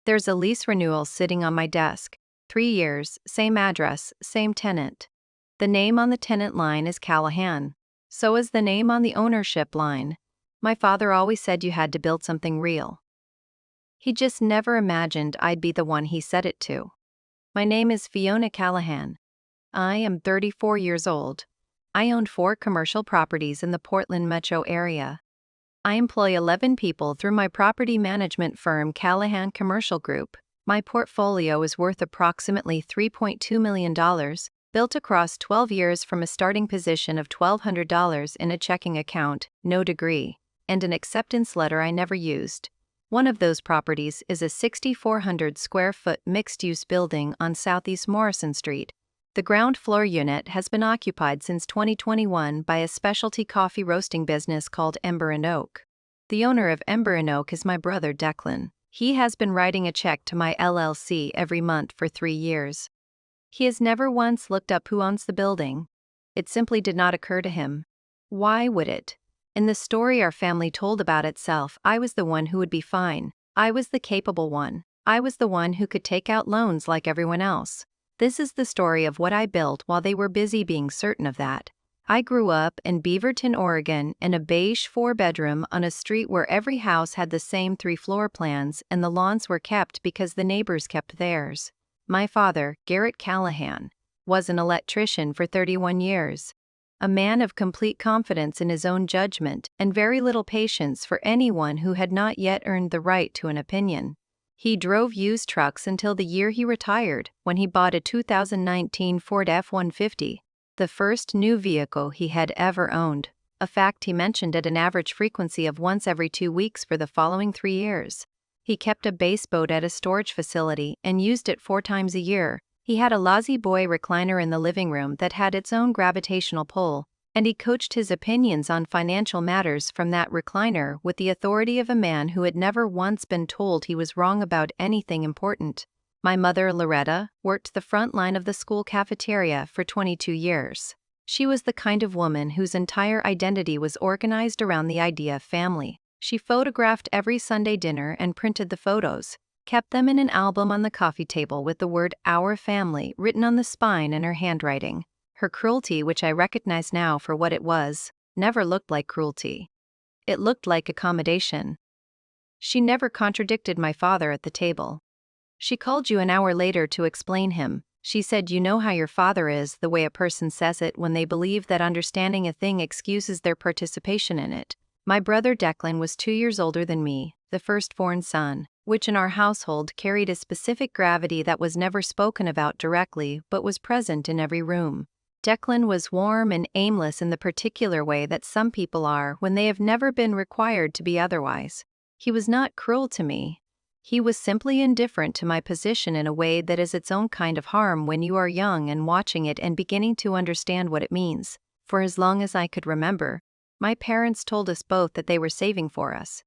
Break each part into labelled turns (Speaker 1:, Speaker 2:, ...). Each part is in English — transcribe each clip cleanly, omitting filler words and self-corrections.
Speaker 1: There's a lease renewal sitting on my desk. 3 years, same address, same tenant. The name on the tenant line is Callahan. So is the name on the ownership line. My father always said you had to build something real. He just never imagined I'd be the one he said it to. My name is Fiona Callahan. I am 34 years old. I own 4 commercial properties in the Portland metro area. I employ 11 people through my property management firm Callahan Commercial Group. My portfolio is worth approximately $3.2 million, built across 12 years from a starting position of $1,200 in a checking account, no degree, and an acceptance letter I never used. One of those properties is a 6,400 square foot mixed-use building on Southeast Morrison Street. The ground floor unit has been occupied since 2021 by a specialty coffee roasting business called Ember and Oak. The owner of Ember and Oak is my brother Declan. He has been writing a check to my LLC every month for 3 years. He has never once looked up who owns the building. It simply did not occur to him. Why would it? In the story our family told about itself, I was the one who would be fine. I was the capable one. I was the one who could take out loans like everyone else. This is the story of what I built while they were busy being certain of that. I grew up in Beaverton, Oregon, in a beige 4-bedroom on a street where every house had the same 3 floor plans and the lawns were kept because the neighbors kept theirs. My father, Garrett Callahan, was an electrician for 31 years. A man of complete confidence in his own judgment and very little patience for anyone who had not yet earned the right to an opinion. He drove used trucks until the year he retired, when he bought a 2019 Ford F-150, the first new vehicle he had ever owned, a fact he mentioned at an average frequency of once every 2 weeks for the following 3 years. He kept a base boat at a storage facility and used it 4 times a year. He had a Lazy Boy recliner in the living room that had its own gravitational pull, and he coached his opinions on financial matters from that recliner with the authority of a man who had never once been told he was wrong about anything important. My mother, Loretta, worked the front line of the school cafeteria for 22 years. She was the kind of woman whose entire identity was organized around the idea of family. She photographed every Sunday dinner and printed the photos, kept them in an album on the coffee table with the word "Our Family" written on the spine in her handwriting. Her cruelty, which I recognize now for what it was, never looked like cruelty. It looked like accommodation. She never contradicted my father at the table. She called you an hour later to explain him. She said, "You know how your father is," the way a person says it when they believe that understanding a thing excuses their participation in it. My brother Declan was 2 years older than me, the firstborn son, which in our household carried a specific gravity that was never spoken about directly but was present in every room. Declan was warm and aimless in the particular way that some people are when they have never been required to be otherwise. He was not cruel to me. He was simply indifferent to my position in a way that is its own kind of harm when you are young and watching it and beginning to understand what it means. For as long as I could remember, my parents told us both that they were saving for us.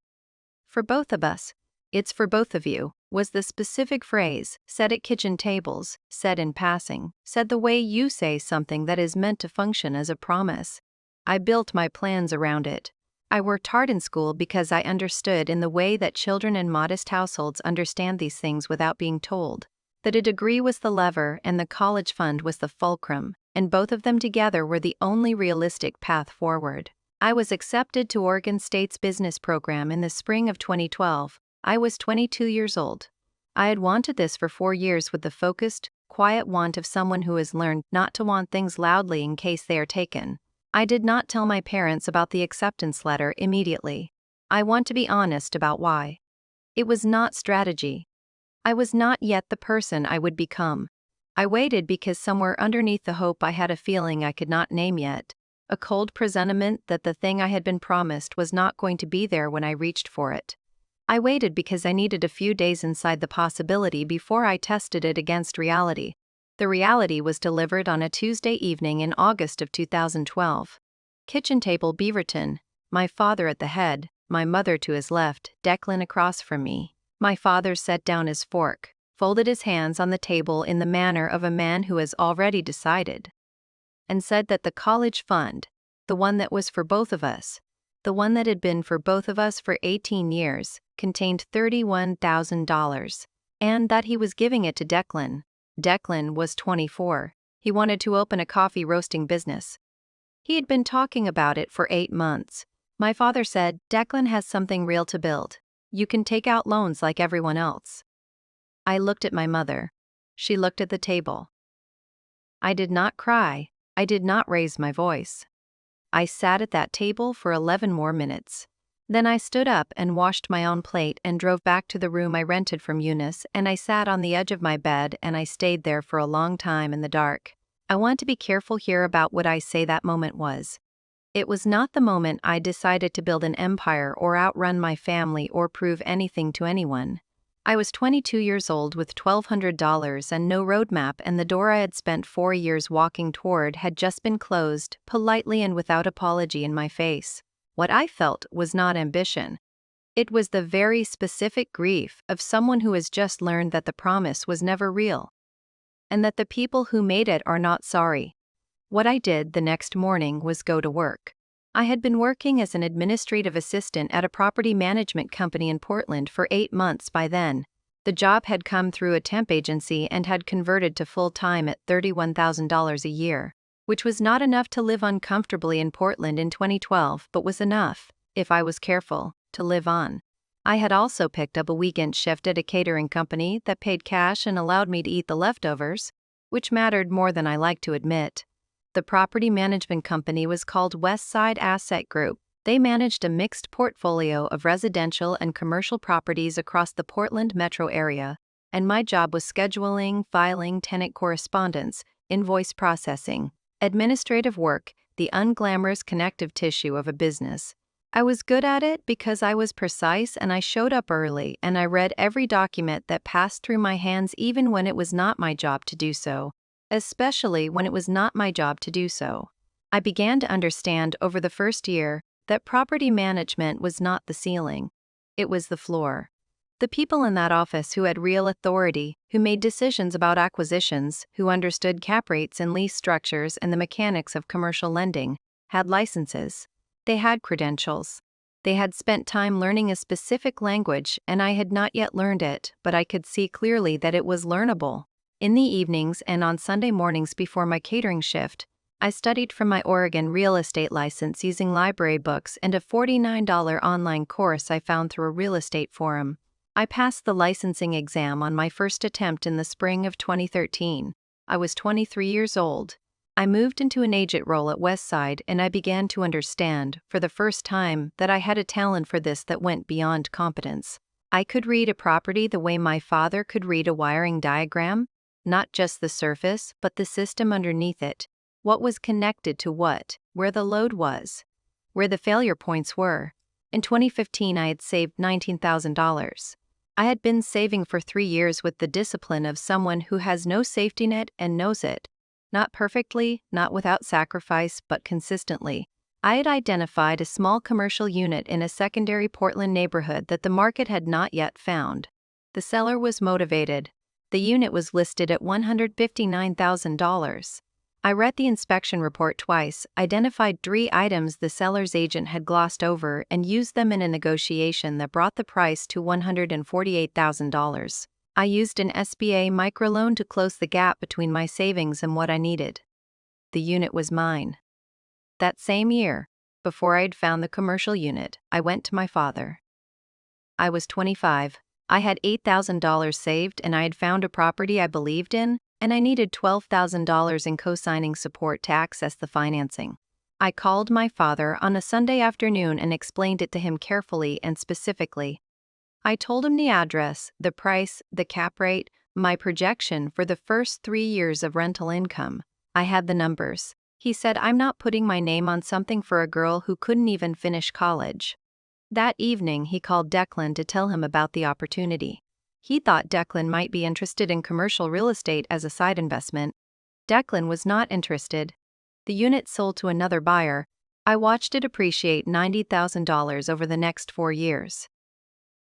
Speaker 1: For both of us. "It's for both of you," was the specific phrase, said at kitchen tables, said in passing, said the way you say something that is meant to function as a promise. I built my plans around it. I worked hard in school because I understood in the way that children in modest households understand these things without being told, that a degree was the lever and the college fund was the fulcrum, and both of them together were the only realistic path forward. I was accepted to Oregon State's business program in the spring of 2012. I was 22 years old. I had wanted this for 4 years with the focused, quiet want of someone who has learned not to want things loudly in case they are taken. I did not tell my parents about the acceptance letter immediately. I want to be honest about why. It was not strategy. I was not yet the person I would become. I waited because somewhere underneath the hope I had a feeling I could not name yet, a cold presentiment that the thing I had been promised was not going to be there when I reached for it. I waited because I needed a few days inside the possibility before I tested it against reality. The reality was delivered on a Tuesday evening in August of 2012. Kitchen table Beaverton, my father at the head, my mother to his left, Declan across from me. My father set down his fork, folded his hands on the table in the manner of a man who has already decided, and said that the college fund, the one that was for both of us, the one that had been for both of us for 18 years, contained $31,000. and that he was giving it to Declan. Declan was 24. He wanted to open a coffee roasting business. He had been talking about it for 8 months. My father said, "Declan has something real to build. You can take out loans like everyone else." I looked at my mother. She looked at the table. I did not cry. I did not raise my voice. I sat at that table for 11 more minutes. Then I stood up and washed my own plate and drove back to the room I rented from Eunice, and I sat on the edge of my bed and I stayed there for a long time in the dark. I want to be careful here about what I say that moment was. It was not the moment I decided to build an empire or outrun my family or prove anything to anyone. I was 22 years old with $1,200 and no roadmap, and the door I had spent 4 years walking toward had just been closed, politely and without apology, in my face. What I felt was not ambition. It was the very specific grief of someone who has just learned that the promise was never real, and that the people who made it are not sorry. What I did the next morning was go to work. I had been working as an administrative assistant at a property management company in Portland for 8 months by then. The job had come through a temp agency and had converted to full-time at $31,000 a year, which was not enough to live uncomfortably in Portland in 2012, but was enough, if I was careful, to live on. I had also picked up a weekend shift at a catering company that paid cash and allowed me to eat the leftovers, which mattered more than I like to admit. The property management company was called Westside Asset Group. They managed a mixed portfolio of residential and commercial properties across the Portland metro area, and my job was scheduling, filing tenant correspondence, invoice processing, administrative work, the unglamorous connective tissue of a business. I was good at it because I was precise and I showed up early, and I read every document that passed through my hands even when it was not my job to do so. Especially when it was not my job to do so. I began to understand over the first year that property management was not the ceiling. It was the floor. The people in that office who had real authority, who made decisions about acquisitions, who understood cap rates and lease structures and the mechanics of commercial lending, had licenses. They had credentials. They had spent time learning a specific language, and I had not yet learned it, but I could see clearly that it was learnable. In the evenings and on Sunday mornings before my catering shift, I studied from my Oregon real estate license using library books and a $49 online course I found through a real estate forum. I passed the licensing exam on my first attempt in the spring of 2013. I was 23 years old. I moved into an agent role at Westside, and I began to understand, for the first time, that I had a talent for this that went beyond competence. I could read a property the way my father could read a wiring diagram. Not just the surface, but the system underneath it. What was connected to what, where the load was, where the failure points were. In 2015, I had saved $19,000. I had been saving for 3 years with the discipline of someone who has no safety net and knows it. Not perfectly, not without sacrifice, but consistently. I had identified a small commercial unit in a secondary Portland neighborhood that the market had not yet found. The seller was motivated. The unit was listed at $159,000. I read the inspection report twice, identified 3 items the seller's agent had glossed over, and used them in a negotiation that brought the price to $148,000. I used an SBA microloan to close the gap between my savings and what I needed. The unit was mine. That same year, before I had found the commercial unit, I went to my father. I was 25. I had $8,000 saved, and I had found a property I believed in, and I needed $12,000 in co-signing support to access the financing. I called my father on a Sunday afternoon and explained it to him carefully and specifically. I told him the address, the price, the cap rate, my projection for the first 3 years of rental income. I had the numbers. He said, "I'm not putting my name on something for a girl who couldn't even finish college." That evening, he called Declan to tell him about the opportunity. He thought Declan might be interested in commercial real estate as a side investment. Declan was not interested. The unit sold to another buyer. I watched it appreciate $90,000 over the next 4 years.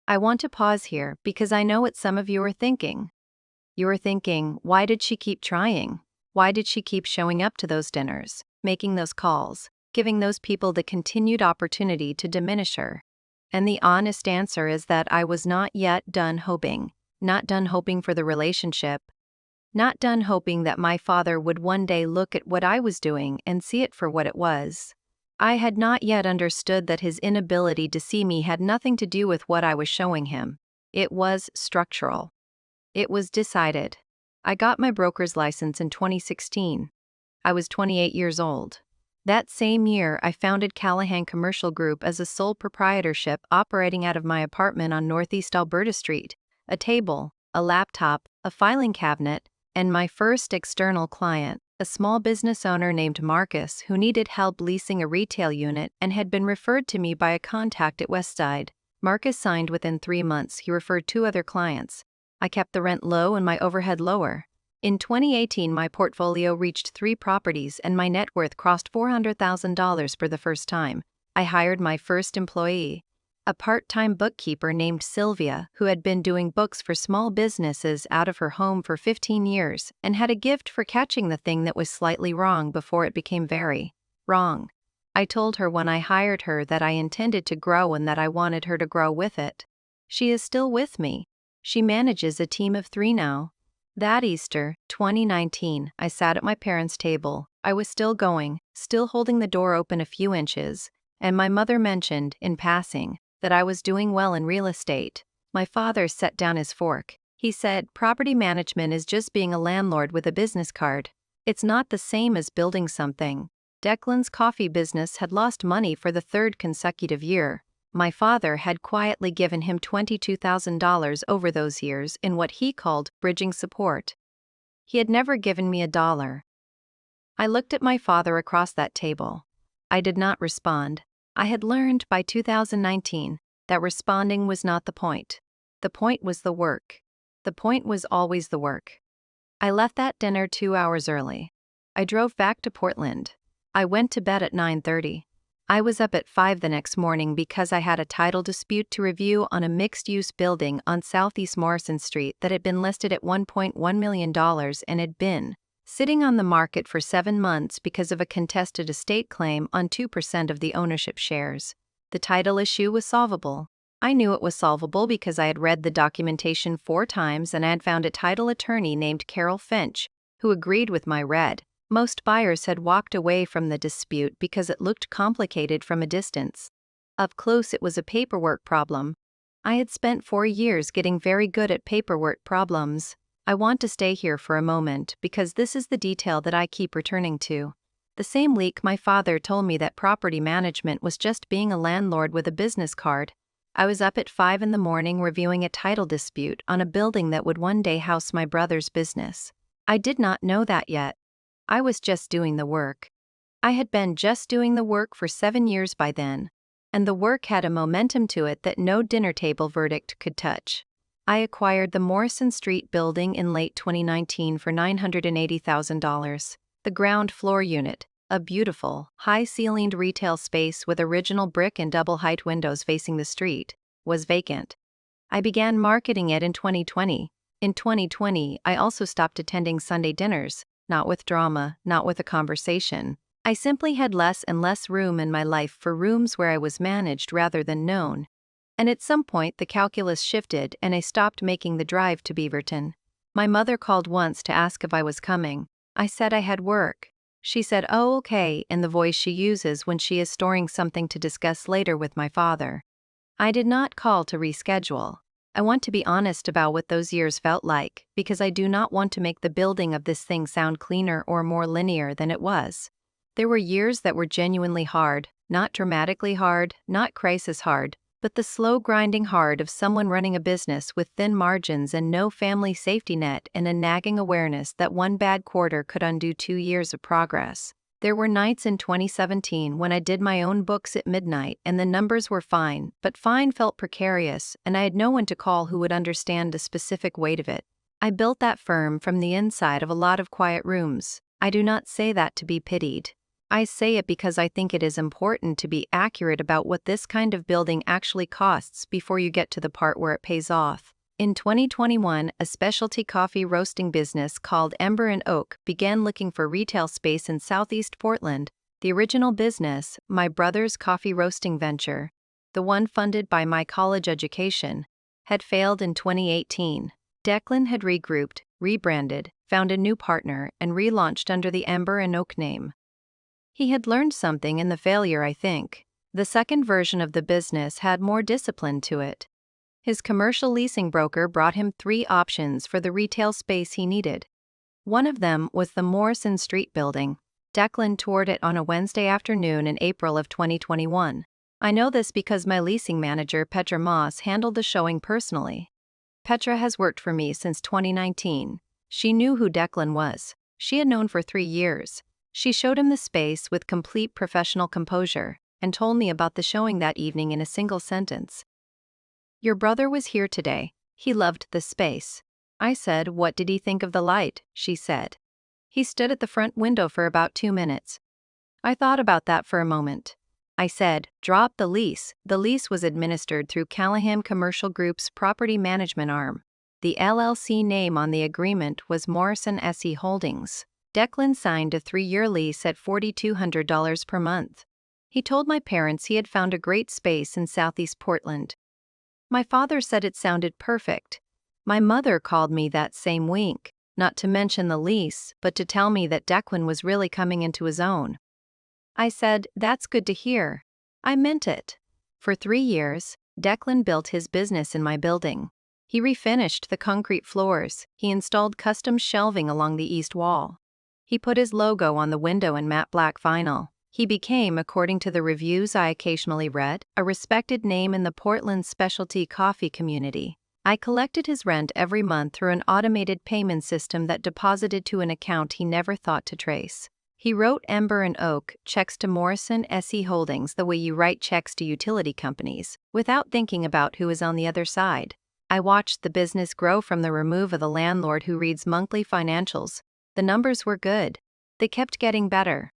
Speaker 1: I want to pause here because I know what some of you are thinking. You are thinking, why did she keep trying? Why did she keep showing up to those dinners, making those calls, giving those people the continued opportunity to diminish her? And the honest answer is that I was not yet done hoping. Not done hoping for the relationship. Not done hoping that my father would one day look at what I was doing and see it for what it was. I had not yet understood that his inability to see me had nothing to do with what I was showing him. It was structural. It was decided. I got my broker's license in 2016. I was 28 years old. That same year, I founded Callahan Commercial Group as a sole proprietorship operating out of my apartment on Northeast Alberta Street. A table, a laptop, a filing cabinet, and my first external client, a small business owner named Marcus who needed help leasing a retail unit and had been referred to me by a contact at Westside. Marcus signed within 3 months. He referred 2 other clients. I kept the rent low and my overhead lower. In 2018, my portfolio reached 3 properties and my net worth crossed $400,000 for the first time. I hired my first employee, a part-time bookkeeper named Sylvia, who had been doing books for small businesses out of her home for 15 years and had a gift for catching the thing that was slightly wrong before it became very wrong. I told her when I hired her that I intended to grow and that I wanted her to grow with it. She is still with me. She manages a team of 3 now. That Easter, 2019, I sat at my parents' table. I was still going, still holding the door open a few inches, and my mother mentioned, in passing, that I was doing well in real estate. My father set down his fork. He said, "Property management is just being a landlord with a business card. It's not the same as building something." Declan's coffee business had lost money for the 3rd consecutive year. My father had quietly given him $22,000 over those years in what he called bridging support. He had never given me $1. I looked at my father across that table. I did not respond. I had learned by 2019 that responding was not the point. The point was the work. The point was always the work. I left that dinner 2 hours early. I drove back to Portland. I went to bed at 9:30. I was up at 5 the next morning because I had a title dispute to review on a mixed-use building on Southeast Morrison Street that had been listed at $1.1 million and had been sitting on the market for 7 months because of a contested estate claim on 2% of the ownership shares. The title issue was solvable. I knew it was solvable because I had read the documentation 4 times and I had found a title attorney named Carol Finch, who agreed with my read. Most buyers had walked away from the dispute because it looked complicated from a distance. Up close, it was a paperwork problem. I had spent 4 years getting very good at paperwork problems. I want to stay here for a moment because this is the detail that I keep returning to. The same week my father told me that property management was just being a landlord with a business card. I was up at 5 in the morning reviewing a title dispute on a building that would one day house my brother's business. I did not know that yet. I was just doing the work. I had been just doing the work for 7 years by then, and the work had a momentum to it that no dinner table verdict could touch. I acquired the Morrison Street building in late 2019 for $980,000. The ground floor unit, a beautiful, high-ceilinged retail space with original brick and double-height windows facing the street, was vacant. I began marketing it in 2020. In 2020, I also stopped attending Sunday dinners. Not with drama, not with a conversation. I simply had less and less room in my life for rooms where I was managed rather than known. And at some point the calculus shifted and I stopped making the drive to Beaverton. My mother called once to ask if I was coming. I said I had work. She said, "Oh, okay," in the voice she uses when she is storing something to discuss later with my father. I did not call to reschedule. I want to be honest about what those years felt like, because I do not want to make the building of this thing sound cleaner or more linear than it was. There were years that were genuinely hard, not dramatically hard, not crisis hard, but the slow grinding hard of someone running a business with thin margins and no family safety net and a nagging awareness that one bad quarter could undo 2 years of progress. There were nights in 2017 when I did my own books at midnight and the numbers were fine, but fine felt precarious and I had no one to call who would understand the specific weight of it. I built that firm from the inside of a lot of quiet rooms. I do not say that to be pitied. I say it because I think it is important to be accurate about what this kind of building actually costs before you get to the part where it pays off. In 2021, a specialty coffee roasting business called Ember and Oak began looking for retail space in Southeast Portland. The original business, my brother's coffee roasting venture, the one funded by my college education, had failed in 2018. Declan had regrouped, rebranded, found a new partner, and relaunched under the Ember and Oak name. He had learned something in the failure, I think. The second version of the business had more discipline to it. His commercial leasing broker brought him 3 options for the retail space he needed. One of them was the Morrison Street building. Declan toured it on a Wednesday afternoon in April of 2021. I know this because my leasing manager, Petra Moss, handled the showing personally. Petra has worked for me since 2019. She knew who Declan was. She had known for 3 years. She showed him the space with complete professional composure and told me about the showing that evening in a single sentence. "Your brother was here today. He loved the space." I said, "What did he think of the light?" She said, "He stood at the front window for about 2 minutes." I thought about that for a moment. I said, "Drop the lease." The lease was administered through Callahan Commercial Group's property management arm. The LLC name on the agreement was Morrison SE Holdings. Declan signed a 3-year lease at $4,200 per month. He told my parents he had found a great space in Southeast Portland. My father said it sounded perfect. My mother called me that same week, not to mention the lease, but to tell me that Declan was really coming into his own. I said, "That's good to hear." I meant it. For 3 years, Declan built his business in my building. He refinished the concrete floors. He installed custom shelving along the east wall. He put his logo on the window in matte black vinyl. He became, according to the reviews I occasionally read, a respected name in the Portland specialty coffee community. I collected his rent every month through an automated payment system that deposited to an account he never thought to trace. He wrote Ember and Oak checks to Morrison SE Holdings the way you write checks to utility companies, without thinking about who is on the other side. I watched the business grow from the remove of the landlord who reads monthly financials. The numbers were good. They kept getting better.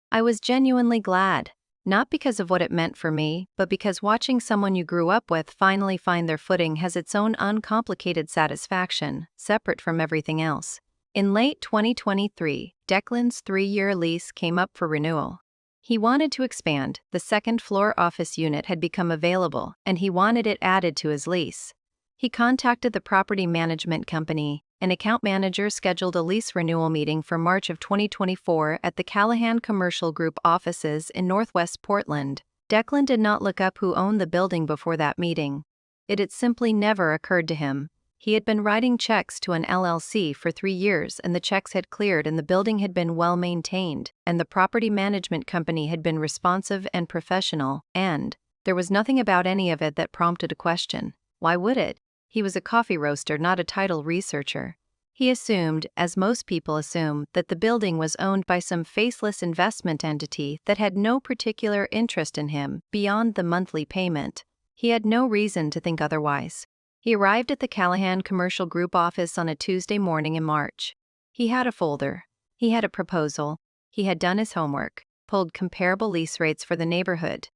Speaker 1: I was genuinely glad, not because of what it meant for me, but because watching someone you grew up with finally find their footing has its own uncomplicated satisfaction, separate from everything else. In late 2023, Declan's 3-year lease came up for renewal. He wanted to expand. The second-floor office unit had become available, and he wanted it added to his lease. He contacted the property management company. An account manager scheduled a lease renewal meeting for March of 2024 at the Callahan Commercial Group offices in Northwest Portland. Declan did not look up who owned the building before that meeting. It had simply never occurred to him. He had been writing checks to an LLC for 3 years, and the checks had cleared, and the building had been well maintained, and the property management company had been responsive and professional, and there was nothing about any of it that prompted a question. Why would it? He was a coffee roaster, not a title researcher. He assumed, as most people assume, that the building was owned by some faceless investment entity that had no particular interest in him beyond the monthly payment. He had no reason to think otherwise. He arrived at the Callahan Commercial Group office on a Tuesday morning in March. He had a folder. He had a proposal. He had done his homework, pulled comparable lease rates for the neighborhood,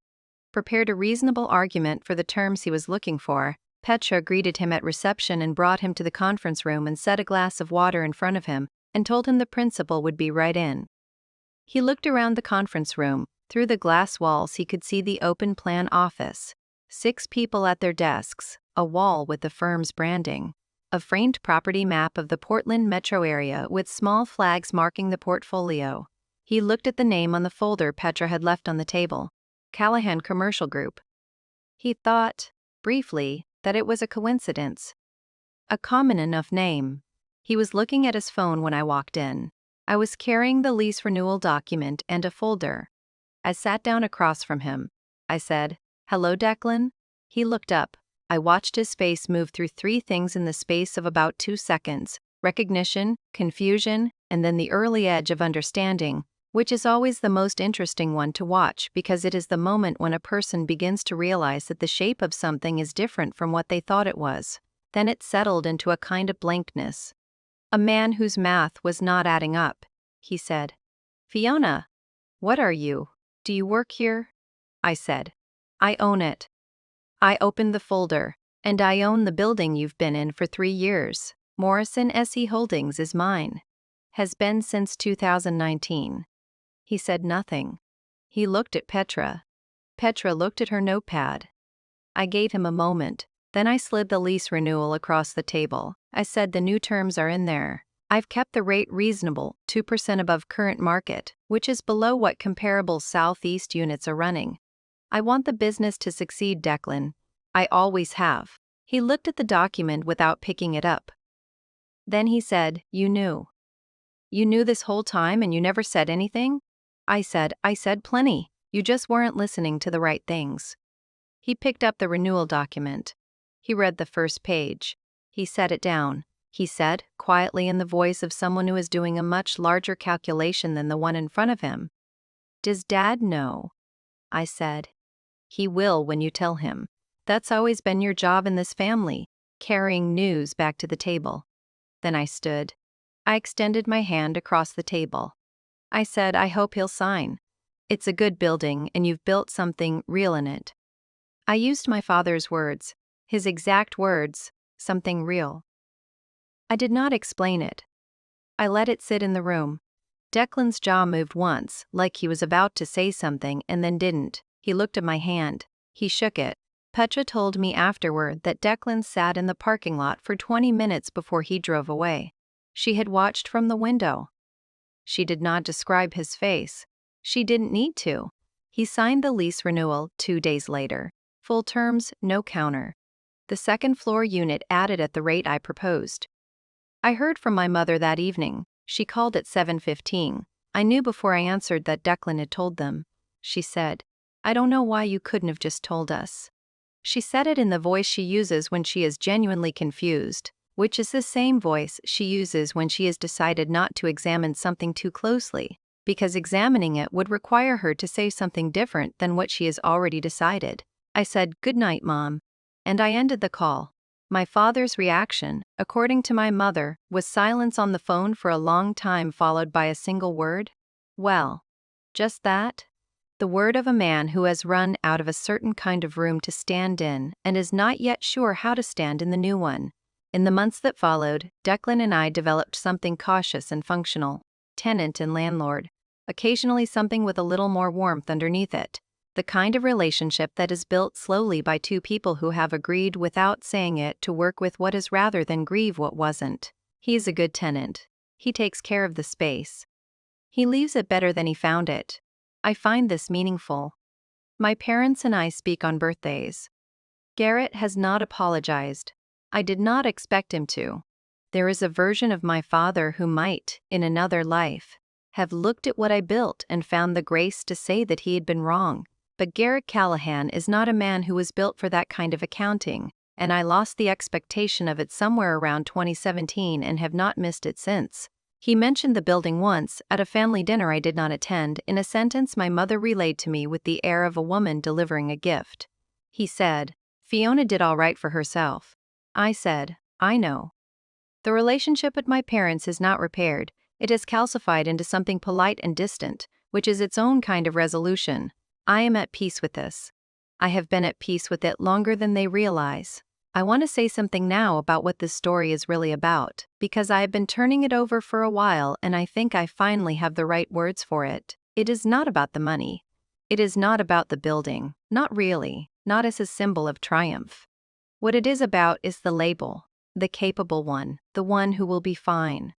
Speaker 1: prepared a reasonable argument for the terms he was looking for. Petra greeted him at reception and brought him to the conference room and set a glass of water in front of him and told him the principal would be right in. He looked around the conference room. Through the glass walls he could see the open plan office. 6 people at their desks, a wall with the firm's branding, a framed property map of the Portland metro area with small flags marking the portfolio. He looked at the name on the folder Petra had left on the table, Callahan Commercial Group. He thought, briefly, that it was a coincidence. A common enough name. He was looking at his phone when I walked in. I was carrying the lease renewal document and a folder. I sat down across from him. I said, "Hello, Declan?" He looked up. I watched his face move through 3 things in the space of about 2 seconds: recognition, confusion, and then the early edge of understanding, which is always the most interesting one to watch because it is the moment when a person begins to realize that the shape of something is different from what they thought it was. Then it settled into a kind of blankness. "A man whose math was not adding up," he said. "Fiona, what are you? Do you work here?" I said. "I own it." I opened the folder. "And I own the building you've been in for 3 years. Morrison SE Holdings is mine. Has been since 2019. He said nothing. He looked at Petra. Petra looked at her notepad. I gave him a moment. Then I slid the lease renewal across the table. I said the new terms are in there. I've kept the rate reasonable, 2% above current market, which is below what comparable Southeast units are running. I want the business to succeed, Declan. I always have. He looked at the document without picking it up. Then he said, You knew. You knew this whole time and you never said anything? I said plenty. You just weren't listening to the right things. He picked up the renewal document. He read the first page. He set it down. He said, quietly in the voice of someone who is doing a much larger calculation than the one in front of him. Does Dad know? I said. He will when you tell him. That's always been your job in this family, carrying news back to the table. Then I stood. I extended my hand across the table. I said, I hope he'll sign. It's a good building and you've built something real in it. I used my father's words, his exact words, something real. I did not explain it. I let it sit in the room. Declan's jaw moved once, like he was about to say something and then didn't. He looked at my hand. He shook it. Petra told me afterward that Declan sat in the parking lot for 20 minutes before he drove away. She had watched from the window. She did not describe his face. She didn't need to. He signed the lease renewal 2 days later. Full terms, no counter. The second floor unit added at the rate I proposed. I heard from my mother that evening. She called at 7:15. I knew before I answered that Declan had told them. She said, I don't know why you couldn't have just told us. She said it in the voice she uses when she is genuinely confused, which is the same voice she uses when she has decided not to examine something too closely, because examining it would require her to say something different than what she has already decided. I said, Good night, Mom. And I ended the call. My father's reaction, according to my mother, was silence on the phone for a long time followed by a single word. Well, just that. The word of a man who has run out of a certain kind of room to stand in and is not yet sure how to stand in the new one. In the months that followed, Declan and I developed something cautious and functional, tenant and landlord, occasionally something with a little more warmth underneath it. The kind of relationship that is built slowly by two people who have agreed without saying it to work with what is rather than grieve what wasn't. He's a good tenant. He takes care of the space. He leaves it better than he found it. I find this meaningful. My parents and I speak on birthdays. Garrett has not apologized. I did not expect him to. There is a version of my father who might, in another life, have looked at what I built and found the grace to say that he had been wrong. But Garrett Callahan is not a man who was built for that kind of accounting, and I lost the expectation of it somewhere around 2017 and have not missed it since. He mentioned the building once, at a family dinner I did not attend, in a sentence my mother relayed to me with the air of a woman delivering a gift. He said, Fiona did all right for herself. I said, I know. The relationship with my parents is not repaired, it has calcified into something polite and distant, which is its own kind of resolution. I am at peace with this. I have been at peace with it longer than they realize. I want to say something now about what this story is really about, because I have been turning it over for a while and I think I finally have the right words for it. It is not about the money. It is not about the building, not really, not as a symbol of triumph. What it is about is the label, the capable one, the one who will be fine.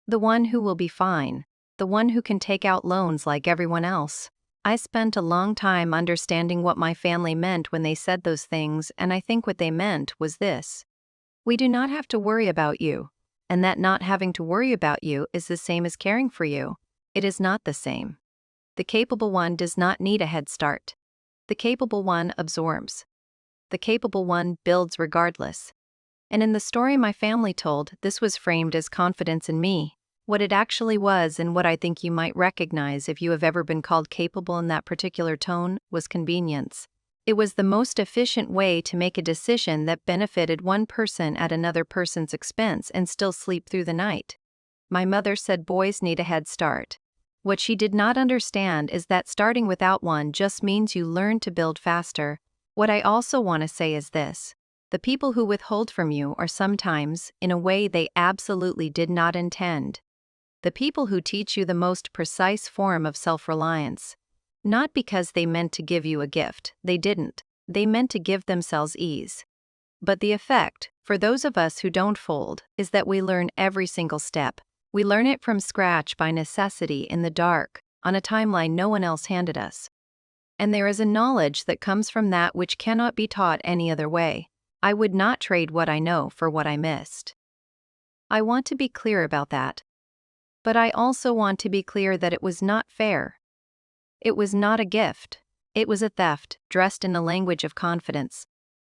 Speaker 1: The one who will be fine, the one who can take out loans like everyone else. I spent a long time understanding what my family meant when they said those things, and I think what they meant was this. We do not have to worry about you, and that not having to worry about you is the same as caring for you. It is not the same. The capable one does not need a head start. The capable one absorbs. The capable one builds regardless. And in the story my family told, this was framed as confidence in me. What it actually was, and what I think you might recognize if you have ever been called capable in that particular tone, was convenience. It was the most efficient way to make a decision that benefited one person at another person's expense and still sleep through the night. My mother said boys need a head start. What she did not understand is that starting without one just means you learn to build faster. What I also want to say is this. The people who withhold from you are sometimes, in a way they absolutely did not intend, the people who teach you the most precise form of self-reliance. Not because they meant to give you a gift, they didn't. They meant to give themselves ease. But the effect, for those of us who don't fold, is that we learn every single step. We learn it from scratch by necessity in the dark, on a timeline no one else handed us. And there is a knowledge that comes from that which cannot be taught any other way. I would not trade what I know for what I missed. I want to be clear about that. But I also want to be clear that it was not fair. It was not a gift. It was a theft, dressed in a language of confidence.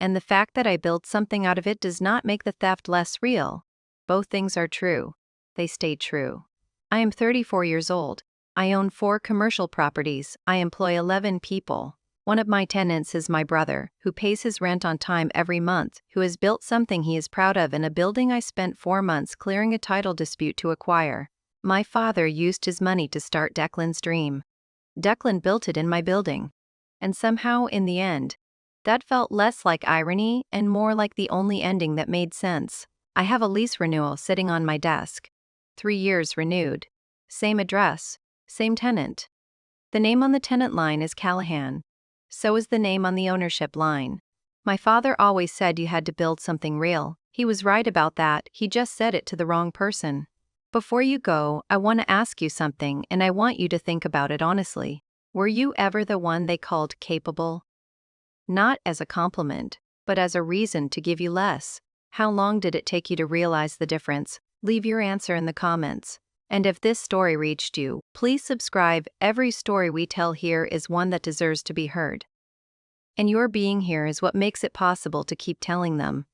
Speaker 1: And the fact that I built something out of it does not make the theft less real. Both things are true. They stay true. I am 34 years old. I own 4 commercial properties. I employ 11 people. One of my tenants is my brother, who pays his rent on time every month, who has built something he is proud of in a building I spent 4 months clearing a title dispute to acquire. My father used his money to start Declan's dream. Declan built it in my building. And somehow, in the end, that felt less like irony and more like the only ending that made sense. I have a lease renewal sitting on my desk. 3 years renewed. Same address, same tenant. The name on the tenant line is Callahan. So is the name on the ownership line. My father always said you had to build something real. He was right about that, he just said it to the wrong person. Before you go, I want to ask you something, and I want you to think about it honestly. Were you ever the one they called capable? Not as a compliment, but as a reason to give you less. How long did it take you to realize the difference? Leave your answer in the comments. And if this story reached you, please subscribe. Every story we tell here is one that deserves to be heard. And your being here is what makes it possible to keep telling them.